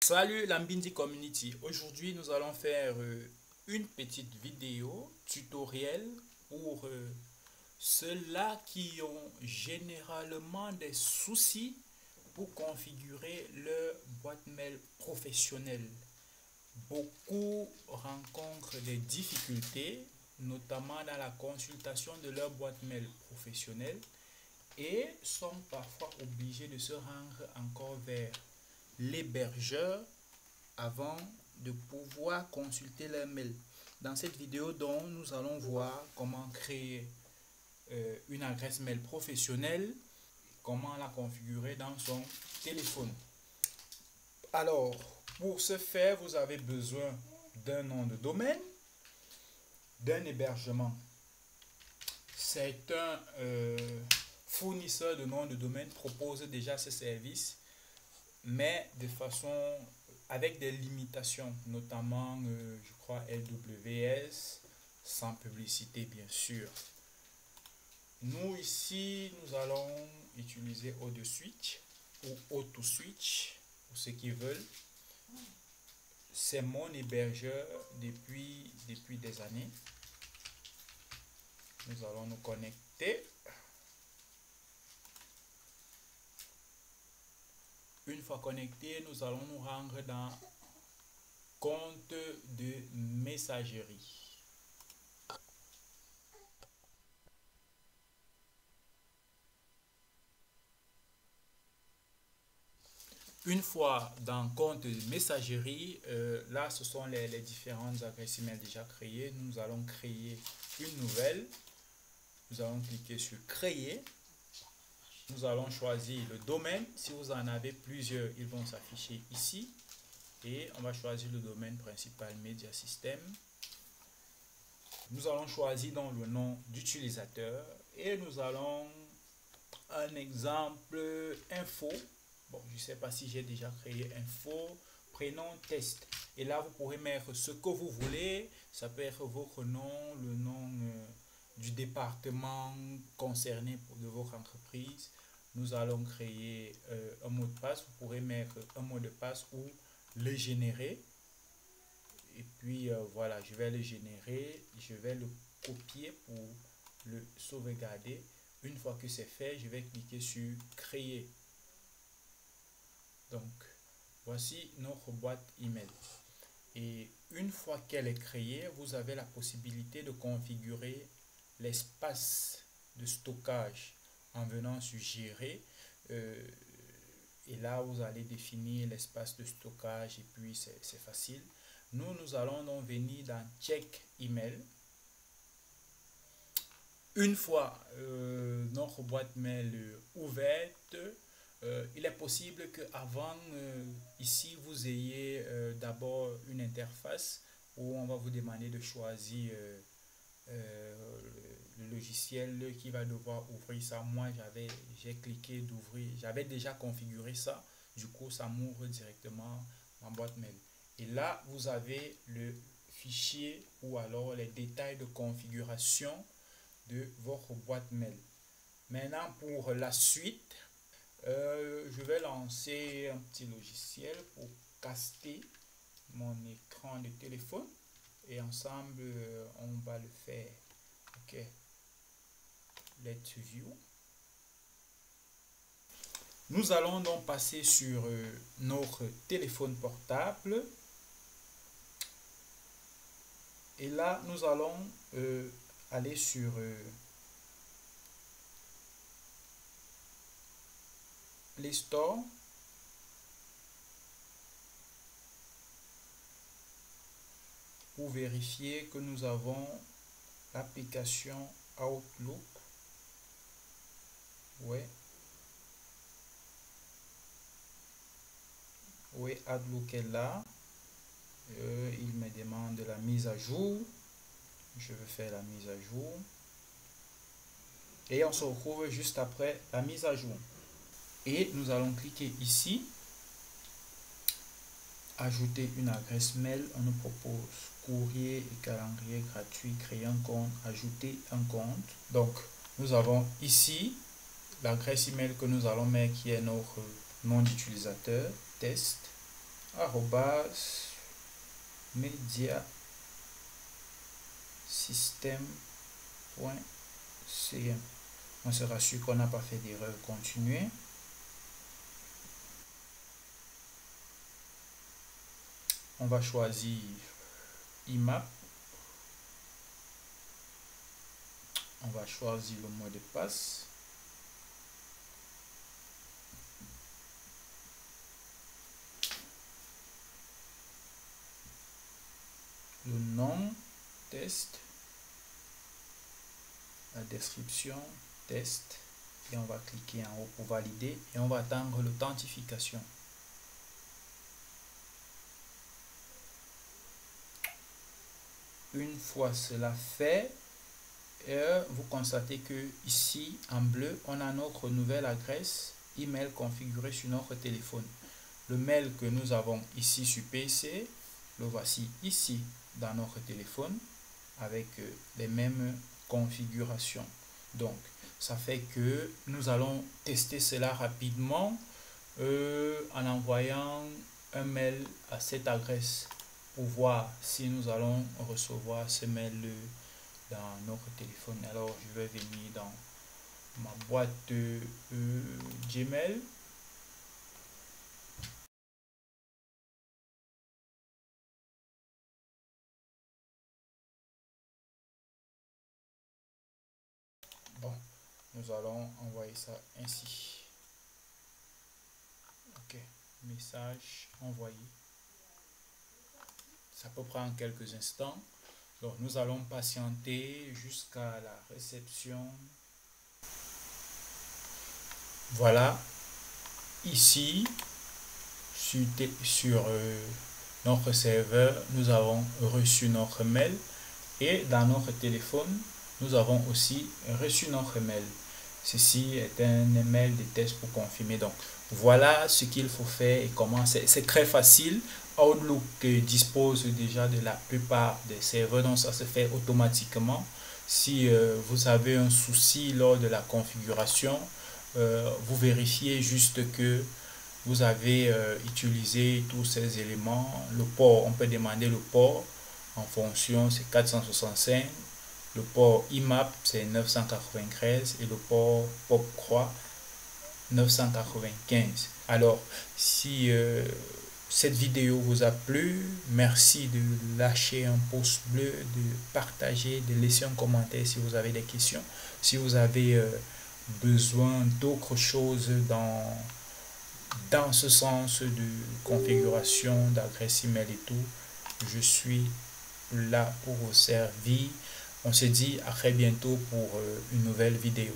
Salut Lambindi Community. Aujourd'hui, nous allons faire une petite vidéo tutoriel pour ceux-là qui ont généralement des soucis pour configurer leur boîte mail professionnelle. Beaucoup rencontrent des difficultés, notamment dans la consultation de leur boîte mail professionnelle et sont parfois obligés de se rendre encore vers l'hébergeur avant de pouvoir consulter leur mail. Dans cette vidéo, donc, nous allons voir comment créer une adresse mail professionnelle, comment la configurer dans son téléphone. Alors, pour ce faire, vous avez besoin d'un nom de domaine, d'un hébergement. C'est un fournisseur de nom de domaine propose déjà ce service, mais de façon avec des limitations, notamment je crois LWS, sans publicité bien sûr. Nous ici, nous allons utiliser AutoSwitch ou AutoSwitch pour ceux qui veulent. C'est mon hébergeur depuis des années. Nous allons nous connecter. Une fois connecté, nous allons nous rendre dans compte de messagerie. Une fois dans compte de messagerie, là ce sont les différentes adresses email déjà créées. Nous allons créer une nouvelle. Nous allons cliquer sur créer. Nous allons choisir le domaine. Si vous en avez plusieurs, ils vont s'afficher ici. Et on va choisir le domaine principal Media System. Nous allons choisir donc le nom d'utilisateur. Et nous allons un exemple info. Bon, je ne sais pas si j'ai déjà créé info. Prénom test. Et là, vous pourrez mettre ce que vous voulez. Ça peut être votre nom, le nom du département concerné de votre entreprise. Nous allons créer un mot de passe. Vous pourrez mettre un mot de passe ou le générer. Et puis voilà, je vais le générer. Je vais le copier pour le sauvegarder. Une fois que c'est fait, je vais cliquer sur créer. Donc, voici notre boîte email. Et une fois qu'elle est créée, vous avez la possibilité de configurer l'espace de stockage en venant sur gérer. Et là, vous allez définir l'espace de stockage et puis c'est facile. Nous allons donc venir dans check email. Une fois notre boîte mail ouverte, il est possible qu'avant, ici, vous ayez d'abord une interface où on va vous demander de choisir le logiciel qui va devoir ouvrir ça. Moi, j'ai cliqué d'ouvrir, j'avais déjà configuré ça. Du coup, ça m'ouvre directement ma boîte mail. Et là, vous avez le fichier ou alors les détails de configuration de votre boîte mail. Maintenant, pour la suite, je vais lancer un petit logiciel pour caster mon écran de téléphone et ensemble on va le faire. Ok, let's view. Nous allons donc passer sur notre téléphone portable et là nous allons aller sur Play Store. Pour vérifier que nous avons l'application Outlook. Ouais. Oui, Outlook est là. Il me demande la mise à jour. Je vais faire la mise à jour. Et on se retrouve juste après la mise à jour. Et nous allons cliquer ici. Ajouter une adresse mail. On nous propose courrier et calendrier gratuit. Créer un compte. Ajouter un compte. Donc, nous avons ici l'adresse email que nous allons mettre qui est notre nom d'utilisateur. Test. @mediasystem.cm. On se rassure qu'on n'a pas fait d'erreur. Continuer. On va choisir IMAP. On va choisir le mot de passe. Le nom, test. La description, test. Et on va cliquer en haut pour valider. Et on va attendre l'authentification. Une fois cela fait, vous constatez que ici en bleu on a notre nouvelle adresse email configurée sur notre téléphone. Le mail que nous avons ici sur PC, le voici ici dans notre téléphone avec les mêmes configurations. Donc ça fait que nous allons tester cela rapidement en envoyant un mail à cette adresse pour voir si nous allons recevoir ce mail dans notre téléphone. Alors je vais venir dans ma boîte Gmail. Bon, nous allons envoyer ça ainsi. Ok, message envoyé. Ça peut prendre quelques instants. Donc nous allons patienter jusqu'à la réception. Voilà, ici sur notre serveur, nous avons reçu notre mail et dans notre téléphone, nous avons aussi reçu notre mail. Ceci est un email de test pour confirmer. Donc voilà ce qu'il faut faire et comment. C'est très facile. Outlook dispose déjà de la plupart des serveurs, donc ça se fait automatiquement. Si vous avez un souci lors de la configuration, vous vérifiez juste que vous avez utilisé tous ces éléments. Le port, on peut demander le port en fonction, c'est 465. Le port IMAP, c'est 993 et le port POP3, 995. Alors, si cette vidéo vous a plu, merci de lâcher un pouce bleu, de partager, de laisser un commentaire si vous avez des questions. Si vous avez besoin d'autres choses dans ce sens de configuration d'adresse email et tout, je suis là pour vous servir. On se dit à très bientôt pour une nouvelle vidéo.